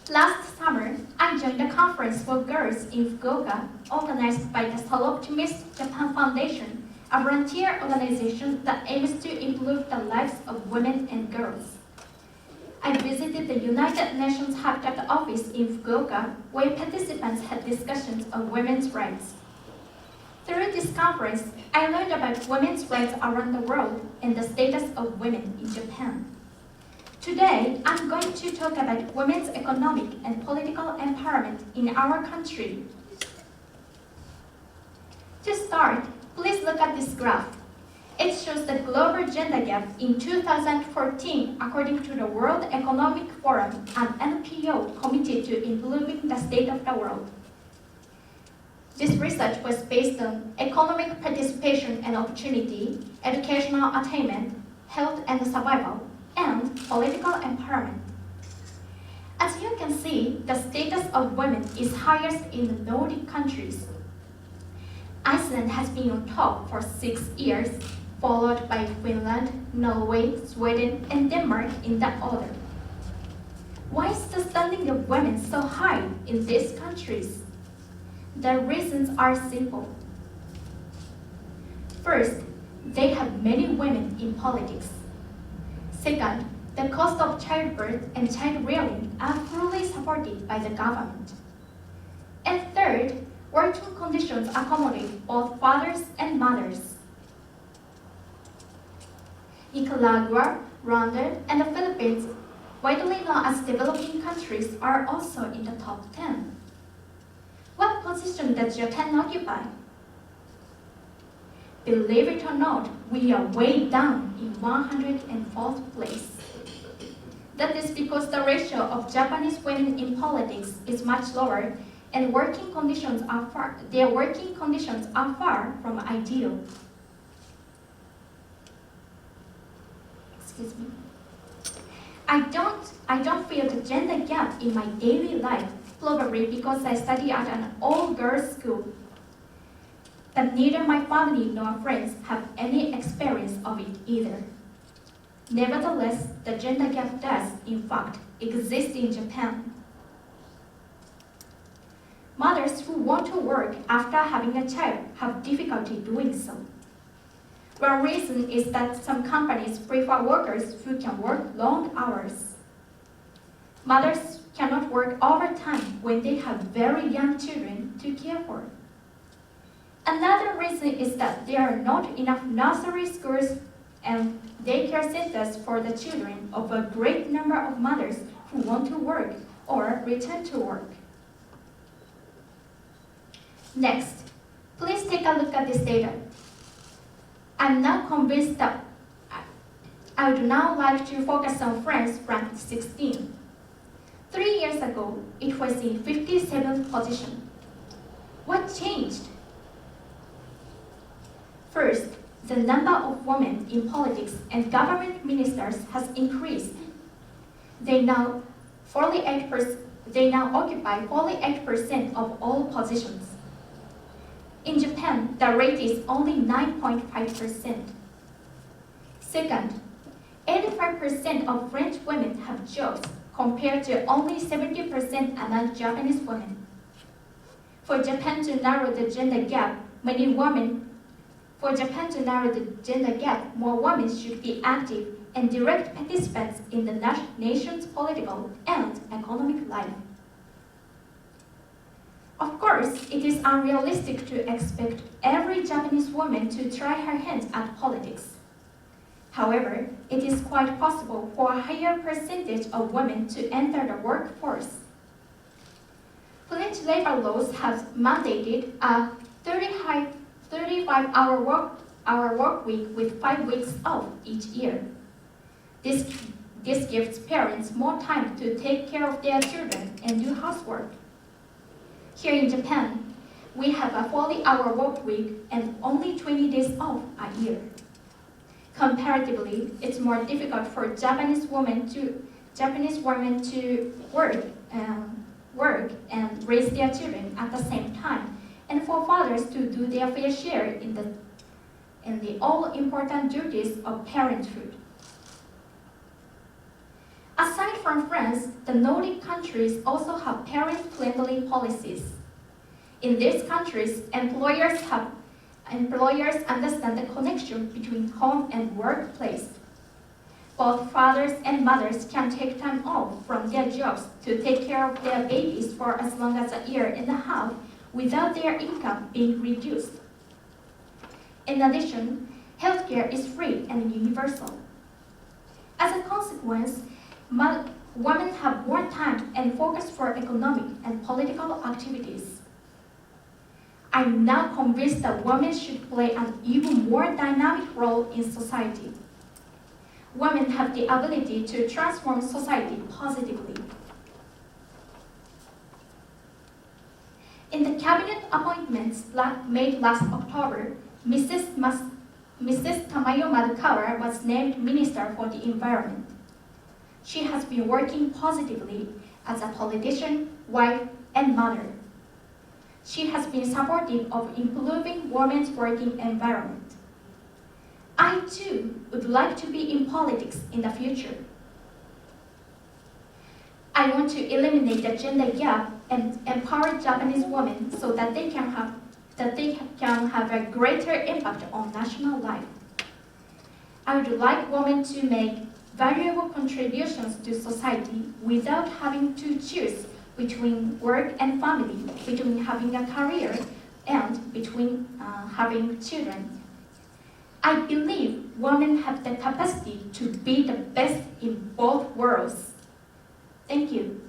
Last summer, I joined a conference for girls in Fukuoka organized by the Optimist Japan Foundation, a volunteer organization that aims to improve the lives of women and girls. I visited the United Nations Habitat Office in Fukuoka, where participants had discussions on women's rights. Through this conference, I learned about women's rights around the world and the status of women in Japan. Today, I'm going to talk about women's economic and political empowerment in our country. To start, please look at this graph. It shows the global gender gap in 2014 according to the World Economic Forum, an NPO committed to improving the state of the world. This research was based on economic participation and opportunity, educational attainment, health and survival, and political empowerment. As you can see, the status of women is highest in the Nordic countries. Iceland has been on top for 6 years, followed by Finland, Norway, Sweden, and Denmark in that order. Why is the standing of women so high in these countries? The reasons are simple. First, they have many women in politics. Second, the cost of childbirth and child rearing are fully supported by the government. And third, working conditions accommodate both fathers and mothers. Nicaragua, Rwanda, and the Philippines, widely known as developing countries, are also in the top 10. What position does Japan occupy? Believe it or not, we are way down in 104th place. That is because the ratio of Japanese women in politics is much lower, and their working conditions are far from ideal. Excuse me. I don't feel the gender gap in my daily life, probably because I study at an all-girls school. But neither my family nor friends have any experience of it either. Nevertheless, the gender gap does, in fact, exist in Japan. Mothers who want to work after having a child have difficulty doing so. One reason is that some companies prefer workers who can work long hours. Mothers cannot work overtime when they have very young children to care for. Another reason is that there are not enough nursery schools and daycare centers for the children of a great number of mothers who want to work or return to work. Next, please take a look at this data. I'm now convinced that I would now like to focus on France ranked 16. 3 years ago, it was in 57th position. What changed? First, the number of women in politics and government ministers has increased. They now occupy 48% of all positions. In Japan, the rate is only 9.5%. Second, 85% of French women have jobs compared to only 70% among Japanese women. For Japan to narrow the gender gap, more women should be active and direct participants in the nation's political and economic life. Of course, it is unrealistic to expect every Japanese woman to try her hand at politics. However, it is quite possible for a higher percentage of women to enter the workforce. French labor laws have mandated a 35-hour work week with 5 weeks off each year. This gives parents more time to take care of their children and do housework. Here in Japan, we have a 40-hour work week and only 20 days off a year. Comparatively, it's more difficult for Japanese women to work and raise their children at the same time, and for fathers to do their fair share in the all-important duties of parenthood. Aside from from France, the Nordic countries also have parent-friendly policies. In these countries, employers understand the connection between home and workplace. Both fathers and mothers can take time off from their jobs to take care of their babies for as long as a year and a half without their income being reduced. In addition, healthcare is free and universal. As a consequence, women have more time and focus for economic and political activities. I'm now convinced that women should play an even more dynamic role in society. Women have the ability to transform society positively. In the cabinet appointments made last October, Mrs. Tamayo Madukawa was named Minister for the Environment. She has been working positively as a politician, wife, and mother. She has been supportive of improving women's working environment. I too would like to be in politics in the future. I want to eliminate the gender gap and empower Japanese women so that they can have a greater impact on national life. I would like women to make valuable contributions to society without having to choose between work and family, between having a career and between having children. I believe women have the capacity to be the best in both worlds. Thank you.